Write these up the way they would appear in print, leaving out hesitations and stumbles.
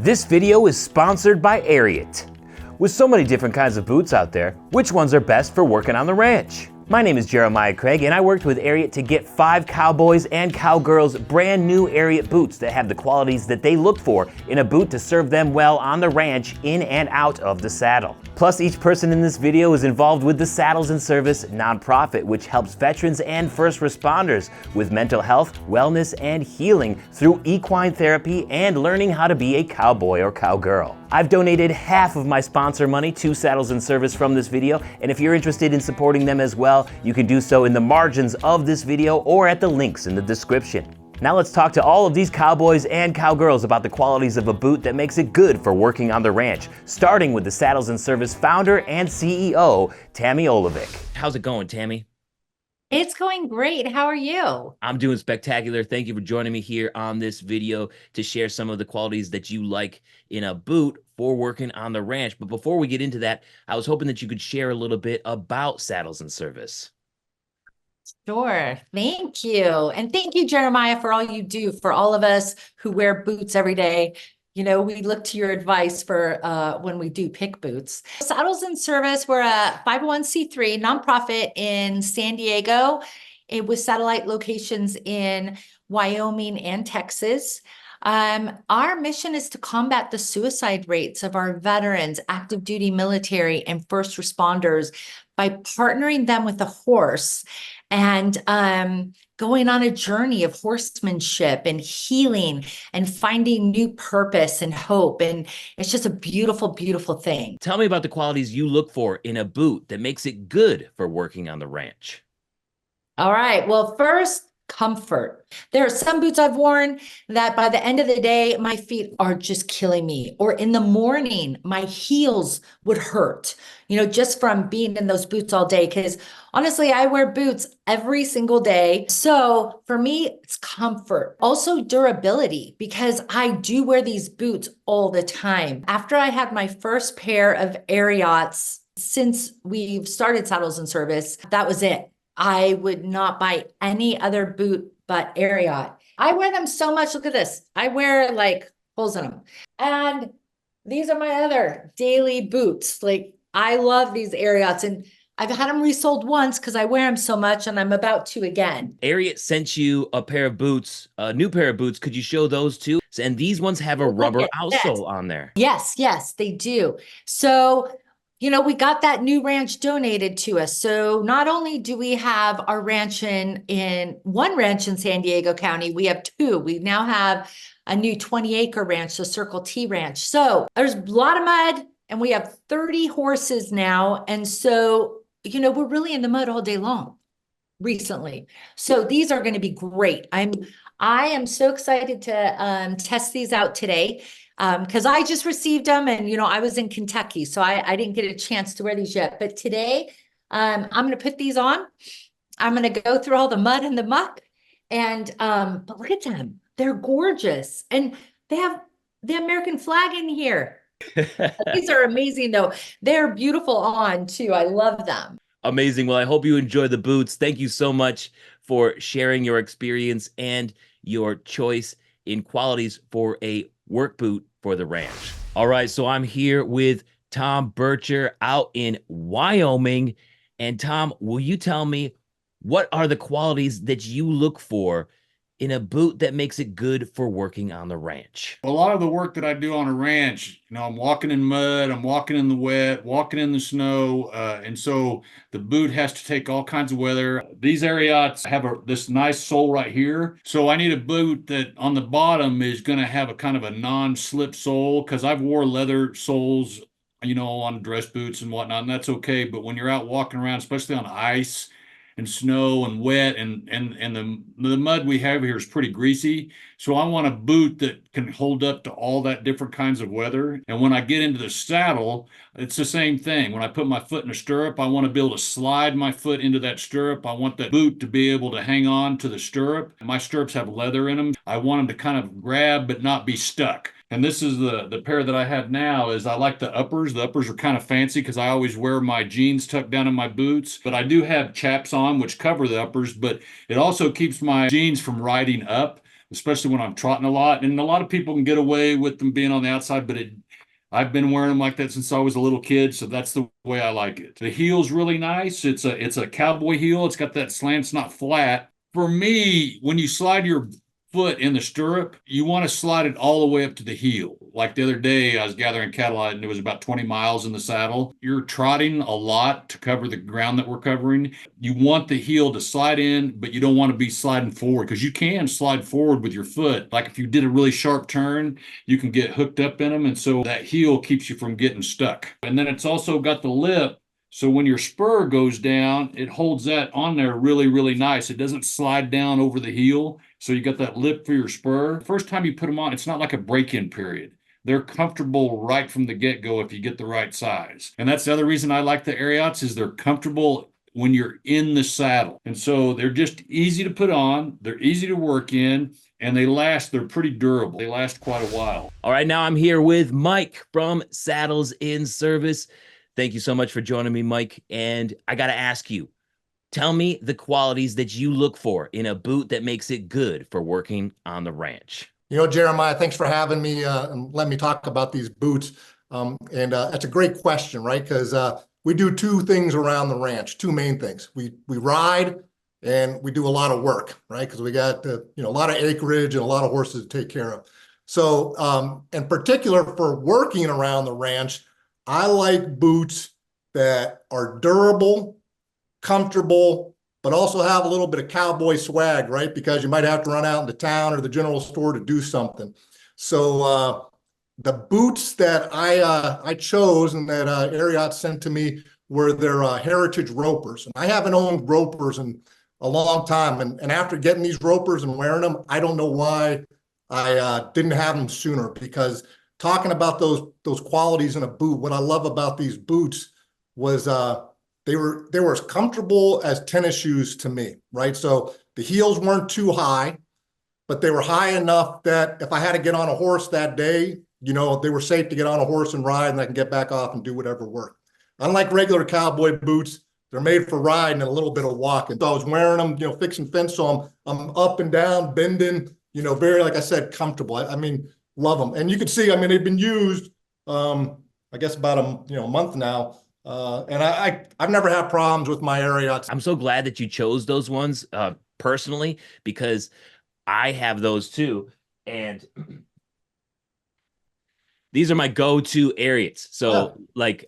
This video is sponsored by Ariat. With so many different kinds of boots out there, which ones are best for working on the ranch? My name is Jeremiah Craig, and I worked with Ariat to get 5 Cowboys and Cowgirls brand new Ariat boots that have the qualities that they look for in a boot to serve them well on the ranch in and out of the saddle. Plus, each person in this video is involved with the Saddles and Service nonprofit, which helps veterans and first responders with mental health, wellness, and healing through equine therapy and learning how to be a cowboy or cowgirl. I've donated half of my sponsor money to Saddles and Service from this video, and if you're interested in supporting them as well, you can do so in the margins of this video or at the links in the description. Now let's talk to all of these cowboys and cowgirls about the qualities of a boot that makes it good for working on the ranch, starting with the Saddles and Service founder and CEO, Tammy Olivic. How's it going, Tammy? It's going great. How are you? I'm doing spectacular. Thank you for joining me here on this video to share some of the qualities that you like in a boot for working on the ranch. But before we get into that, I was hoping that you could share a little bit about Saddles and Service. Sure. Thank you. And thank you, Jeremiah, for all you do for all of us who wear boots every day. You know, we look to your advice for when we do pick boots. Saddles and Service, we're a 501c3 nonprofit in San Diego with satellite locations in Wyoming and Texas. Our mission is to combat the suicide rates of our veterans, active duty military, and first responders by partnering them with a horse and going on a journey of horsemanship and healing and finding new purpose and hope. And it's just a beautiful, beautiful thing. Tell me about the qualities you look for in a boot that makes it good for working on the ranch. All right. Well, first, comfort. There are some boots I've worn that by the end of the day, my feet are just killing me. Or in the morning, my heels would hurt, you know, just from being in those boots all day. Because honestly, I wear boots every single day. So for me, it's comfort. Also durability, because I do wear these boots all the time. After I had my first pair of Ariats, since we've started Saddles and Service, that was it. I would not buy any other boot but Ariat. I wear them so much. Look at this. I wear like holes in them. And these are my other daily boots. Like I love these Ariats, and I've had them resold once because I wear them so much, and I'm about to again. Ariat sent you a pair of boots, a new pair of boots. Could you show those too? And these ones have a rubber outsole on there. Yes, yes, they do. So you know, we got that new ranch donated to us. So not only do we have our ranch in one ranch in San Diego County, we have 2. We now have a new 20-acre ranch, the Circle T Ranch. So there's a lot of mud, and we have 30 horses now. And so, you know, we're really in the mud all day long recently. So these are going to be great. I am so excited to test these out today. Because I just received them, and you know, I was in Kentucky, so I didn't get a chance to wear these yet. But today, I'm going to put these on. I'm going to go through all the mud and the muck, and but look at them; they're gorgeous, and they have the American flag in here. These are amazing, though. They're beautiful on too. I love them. Amazing. Well, I hope you enjoy the boots. Thank you so much for sharing your experience and your choice in qualities for a work boot for the ranch. All right, so I'm here with Tom Bircher out in Wyoming. And Tom, will you tell me what are the qualities that you look for in a boot that makes it good for working on the ranch? A lot of the work that I do on a ranch, you know, I'm walking in mud, I'm walking in the wet, walking in the snow, and so the boot has to take all kinds of weather. These Ariats have this nice sole right here, so I need a boot that on the bottom is going to have a kind of a non-slip sole, because I've wore leather soles, you know, on dress boots and whatnot, and that's okay. But when you're out walking around, especially on ice and snow and wet, and the mud we have here is pretty greasy. So I want a boot that can hold up to all that different kinds of weather. And when I get into the saddle, it's the same thing. When I put my foot in a stirrup, I want to be able to slide my foot into that stirrup. I want that boot to be able to hang on to the stirrup. My stirrups have leather in them. I want them to kind of grab but not be stuck. And this is the pair that I have now. Is I like the uppers. The uppers are kind of fancy because I always wear my jeans tucked down in my boots. But I do have chaps on which cover the uppers, but it also keeps my jeans from riding up. especially when I'm trotting a lot. And a lot of people can get away with them being on the outside, but I've been wearing them like that since I was a little kid, so that's the way I like it. The heel's really nice. It's a cowboy heel. It's got that slant. It's not flat. For me, when you slide your foot in the stirrup, you want to slide it all the way up to the heel. Like the other day, I was gathering cattle and it was about 20 miles in the saddle. You're trotting a lot to cover the ground that we're covering. You want the heel to slide in, but you don't want to be sliding forward because you can slide forward with your foot. Like if you did a really sharp turn, you can get hooked up in them. And so that heel keeps you from getting stuck. And then it's also got the lip. So when your spur goes down, it holds that on there really, really nice. It doesn't slide down over the heel. So you got that lip for your spur. First time you put them on, it's not like a break-in period. They're comfortable right from the get-go if you get the right size. And that's the other reason I like the Ariats is they're comfortable when you're in the saddle. And so they're just easy to put on. They're easy to work in. And they last, they're pretty durable. They last quite a while. All right, now I'm here with Mike from Saddles in Service. Thank you so much for joining me, Mike. And I got to ask you, tell me the qualities that you look for in a boot that makes it good for working on the ranch. Jeremiah, thanks for having me and let me talk about these boots. That's a great question, right? Because we do two things around the ranch, two main things. We ride and we do a lot of work, right? Because we got a lot of acreage and a lot of horses to take care of. So in particular for working around the ranch, I like boots that are durable, comfortable, but also have a little bit of cowboy swag, right? Because you might have to run out into town or the general store to do something. So the boots that I chose and that Ariat sent to me were their heritage ropers. And I haven't owned ropers in a long time. And after getting these ropers and wearing them, I don't know why I didn't have them sooner, because talking about those qualities in a boot, what I love about these boots was they were as comfortable as tennis shoes to me, right? So the heels weren't too high, but they were high enough that if I had to get on a horse that day, they were safe to get on a horse and ride, and I can get back off and do whatever work. Unlike regular cowboy boots, they're made for riding and a little bit of walking. So I was wearing them, fixing fence, so I'm up and down, bending, very, like I said, comfortable. I mean, love them. And you can see, they've been used, I guess about a month now. And I've never had problems with my Ariats. I'm so glad that you chose those ones personally, because I have those too. And these are my go-to Ariats. So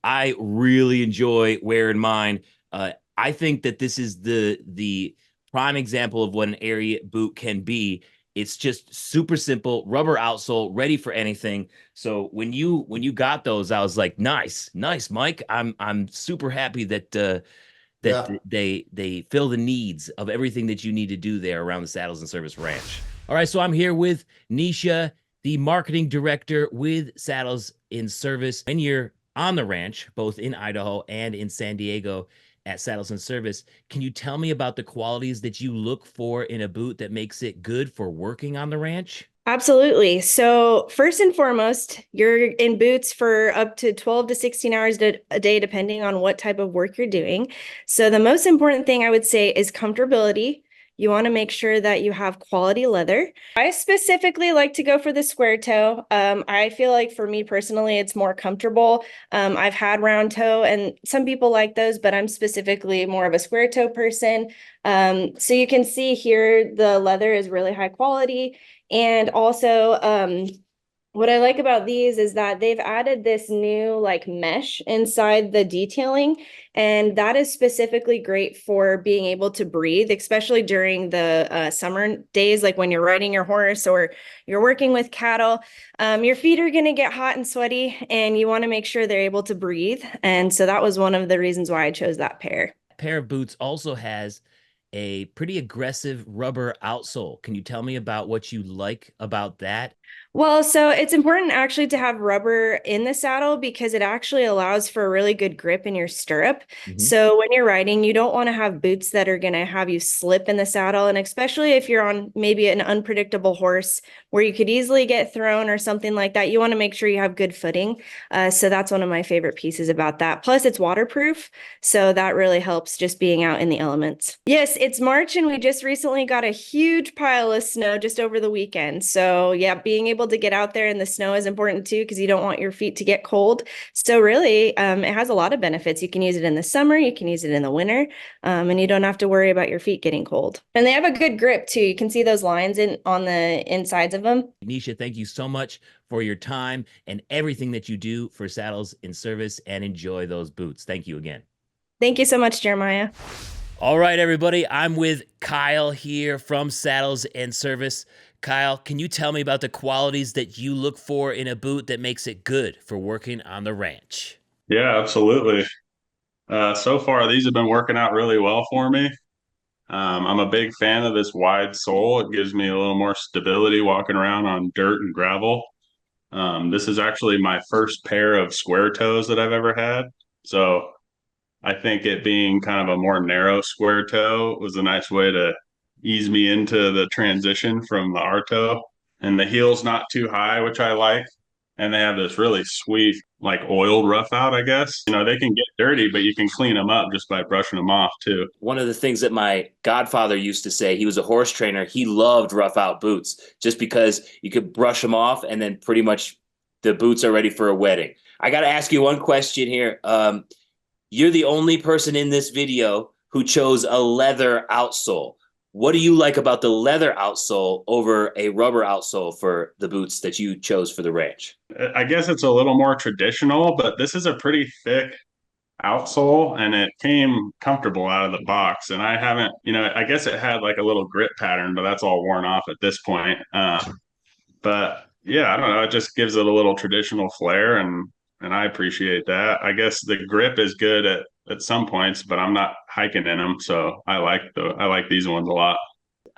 I really enjoy wearing mine. I think that this is the prime example of what an Ariat boot can be. It's just super simple, rubber outsole, ready for anything. So when you got those, I was like, nice, Mike. I'm super happy that they fill the needs of everything that you need to do there around the Saddles and Service Ranch. All right, so I'm here with Niesha, the marketing director with Saddles in Service. And you're on the ranch, both in Idaho and in San Diego at Saddles and Service. Can you tell me about the qualities that you look for in a boot that makes it good for working on the ranch? Absolutely. So first and foremost, you're in boots for up to 12 to 16 hours a day, depending on what type of work you're doing. So the most important thing I would say is comfortability. You want to make sure that you have quality leather. I specifically like to go for the square toe. I feel like for me personally, it's more comfortable. I've had round toe and some people like those, but I'm specifically more of a square toe person. So you can see here, the leather is really high quality. And also, what I like about these is that they've added this new mesh inside the detailing, and that is specifically great for being able to breathe, especially during the summer days, like when you're riding your horse or you're working with cattle. Your feet are going to get hot and sweaty, and you want to make sure they're able to breathe. And so that was one of the reasons why I chose that pair. Pair of boots also has a pretty aggressive rubber outsole. Can you tell me about what you like about that? Well, so it's important actually to have rubber in the saddle because it actually allows for a really good grip in your stirrup. So when you're riding, you don't want to have boots that are going to have you slip in the saddle. And especially if you're on maybe an unpredictable horse where you could easily get thrown or something like that, you want to make sure you have good footing. So that's one of my favorite pieces about that. Plus, it's waterproof. So that really helps just being out in the elements. Yes, it's March and we just recently got a huge pile of snow just over the weekend. So yeah, being able to get out there in the snow is important too, because you don't want your feet to get cold. So really, it has a lot of benefits. You can use it in the summer, you can use it in the winter, and you don't have to worry about your feet getting cold. And they have a good grip too. You can see those lines on the insides of them. Niesha, thank you so much for your time and everything that you do for Saddles in Service, and enjoy those boots. Thank you again. Thank you so much, Jeremiah. All right, everybody, I'm with Kyle here from Saddles and Service. Kyle, can you tell me about the qualities that you look for in a boot that makes it good for working on the ranch? Yeah, absolutely. So far, these have been working out really well for me. I'm a big fan of this wide sole. It gives me a little more stability walking around on dirt and gravel. This is actually my first pair of square toes that I've ever had. So I think it being kind of a more narrow square toe was a nice way to ease me into the transition from the R toe. And the heel's not too high, which I like. And they have this really sweet, like oiled rough out, I guess. You know, they can get dirty, but you can clean them up just by brushing them off too. One of the things that my godfather used to say, he was a horse trainer, he loved rough out boots just because you could brush them off and then pretty much the boots are ready for a wedding. I got to ask you one question here. You're the only person in this video who chose a leather outsole. What do you like about the leather outsole over a rubber outsole for the boots that you chose for the ranch? I guess it's a little more traditional, but this is a pretty thick outsole and it came comfortable out of the box. And I haven't, you know, I guess it had like a little grip pattern, but that's all worn off at this point. But yeah, I don't know. It just gives it a little traditional flair and I appreciate that. I guess the grip is good at some points, but I'm not hiking in them. So I like these ones a lot.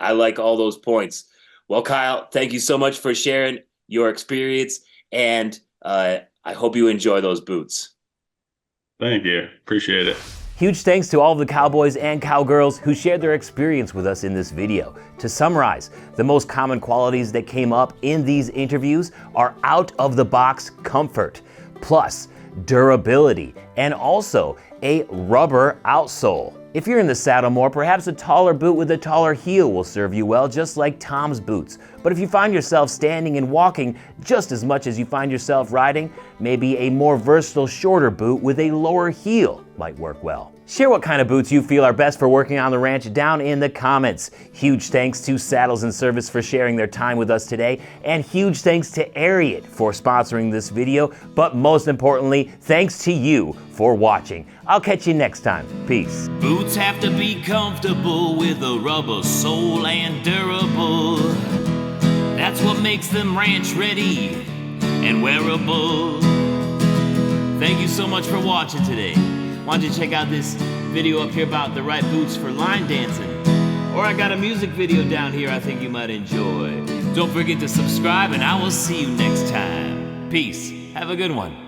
I like all those points. Well, Kyle, thank you so much for sharing your experience, and I hope you enjoy those boots. Thank you. Appreciate it. Huge thanks to all of the Cowboys and Cowgirls who shared their experience with us in this video. To summarize, the most common qualities that came up in these interviews are out-of-the-box comfort, plus durability, and also a rubber outsole. If you're in the saddle more, perhaps a taller boot with a taller heel will serve you well, just like Tom's boots. But if you find yourself standing and walking just as much as you find yourself riding, maybe a more versatile shorter boot with a lower heel might work well. Share what kind of boots you feel are best for working on the ranch down in the comments. Huge thanks to Saddles and Service for sharing their time with us today, and huge thanks to Ariat for sponsoring this video, but most importantly, thanks to you for watching. I'll catch you next time. Peace. Boots have to be comfortable with a rubber sole and durable. That's what makes them ranch ready and wearable. Thank you so much for watching today. Why don't you check out this video up here about the right boots for line dancing? Or I got a music video down here I think you might enjoy. Don't forget to subscribe and I will see you next time. Peace. Have a good one.